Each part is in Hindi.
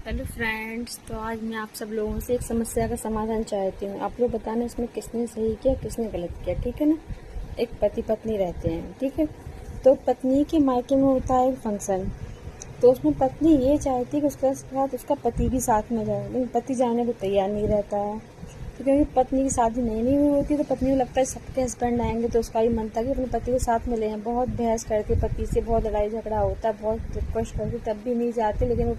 हेलो फ्रेंड्स, तो आज मैं आप सब लोगों से एक समस्या का समाधान चाहती हूँ। आप लोग बताना इसमें किसने सही किया किसने गलत किया, ठीक है ना। एक पति पत्नी रहते हैं, ठीक है। तो पत्नी के मायके में होता है एक फंक्शन। तो उसमें पत्नी ये चाहती है कि उसके साथ उसका पति भी साथ में जाए, लेकिन पति जाने को तैयार नहीं रहता है। तो क्योंकि पत्नी की शादी नई नई हुई होती है, तो पत्नी को लगता है सबके हस्बैंड आएंगे, तो उसका भी मन था कि अपने पति को साथ में ले जाएं। बहुत बहस करके पति से बहुत लड़ाई झगड़ा होता है, बहुत रिक्वेस्ट करती तब भी नहीं जाते, लेकिन वो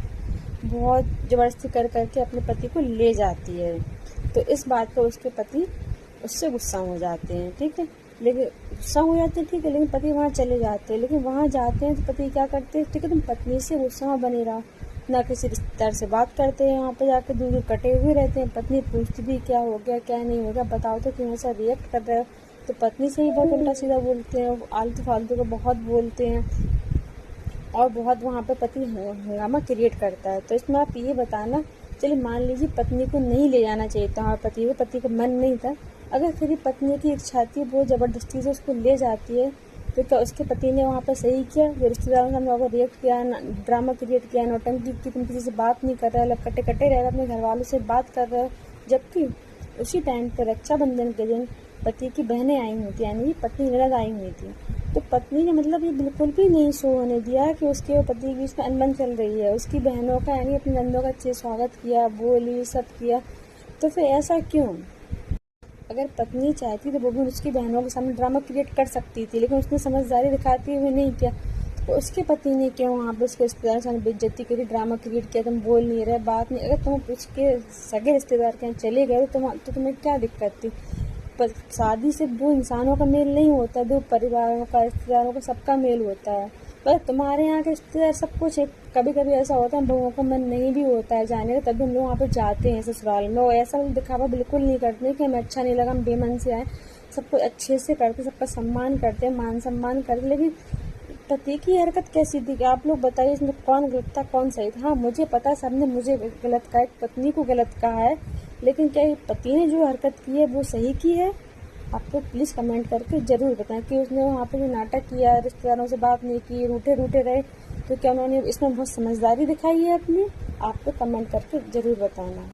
बहुत ज़बरदस्ती कर करके अपने पति को ले जाती है। तो इस बात पर उसके पति उससे गुस्सा हो जाते हैं, ठीक है। लेकिन गुस्सा हो जाते हैं, ठीक है, लेकिन पति वहाँ चले जाते हैं। लेकिन वहाँ जाते हैं तो पति क्या करते हैं, ठीक है, तुम पत्नी से गुस्सा में बने रहो, ना किसी रिश्तेदार से बात करते हैं। वहाँ पे जाकर दूर दूर कटे हुए रहते हैं। पत्नी पूछती भी क्या हो गया क्या नहीं हो गया, बताओ तो क्यों ऐसा रिएक्ट कर रहे हो। तो पत्नी से ही बहुत उल्टा सीधा बोलते हैं, आलतू फालतू को बहुत बोलते हैं और बहुत वहाँ पे पति हंगामा क्रिएट करता है। तो इसमें आप ये बताना, चलिए मान लीजिए पत्नी को नहीं ले जाना चाहिए था, और पति का मन नहीं था। अगर फिर भी पत्नी की इच्छा थी, वो ज़बरदस्ती से उसको ले जाती है, तो क्या उसके पति ने वहाँ पर सही किया? जो रिश्तेदारों के सामने रिएक्ट किया, ड्रामा क्रिएट किया, नौटंकी की, तुम किसी से बात नहीं कर रहे हो, कटे कटे रह रहे, अपने घर वालों से बात कर रहे हो। जबकि उसी टाइम पर रक्षाबंधन के दिन पति की बहनें आई हुई थी, यानी पत्नी ननद आई हुई थी। तो पत्नी ने मतलब ये बिल्कुल भी नहीं शो होने दिया कि उसके और पति के बीच में अनबन चल रही है। उसकी बहनों का यानी अपनी नंदों का अच्छे स्वागत किया, बोली, सब किया। तो फिर ऐसा क्यों? अगर पत्नी चाहती तो वो भी उसकी बहनों के सामने ड्रामा क्रिएट कर सकती थी, लेकिन उसने समझदारी दिखाते हुए नहीं किया। तो उसके पति ने क्यों वहाँ पे उसके रिश्तेदार के सामने बेइज्जती करी, ड्रामा क्रिएट किया, तुम बोल नहीं रहे, बात नहीं। अगर तुम उसके सगे रिश्तेदार के यहाँ चले गए तो तुम्हें क्या दिक्कत थी? पर शादी से दो इंसानों का मेल नहीं होता, दो परिवारों का, रिश्तेदारों का, सबका मेल होता है। पर तुम्हारे यहाँ के रिश्तेदार सब कुछ है। कभी कभी ऐसा होता है बहुओं का मन नहीं भी होता है जाने का, तभी हम लोग वहाँ पे जाते हैं ससुराल में। और ऐसा दिखावा बिल्कुल नहीं करते कि हमें अच्छा नहीं लगा, हम बेमन से आए। सब कुछ अच्छे से करते, सबका सम्मान करते हैं, मान सम्मान करते। लेकिन पति की हरकत कैसी थी कि आप लोग बताइए, इसमें कौन गलत था कौन सही था? हाँ, मुझे पता है सबने मुझे गलत कहा है, पत्नी को गलत कहा है, लेकिन क्या ये पति ने जो हरकत की है वो सही की है? आप तो प्लीज़ कमेंट करके ज़रूर बताएं कि उसने वहाँ पे जो नाटक किया, रिश्तेदारों से बात नहीं की, रूठे रूठे रहे, तो क्या उन्होंने इसमें बहुत समझदारी दिखाई है अपनी? आप तो कमेंट करके ज़रूर बताना।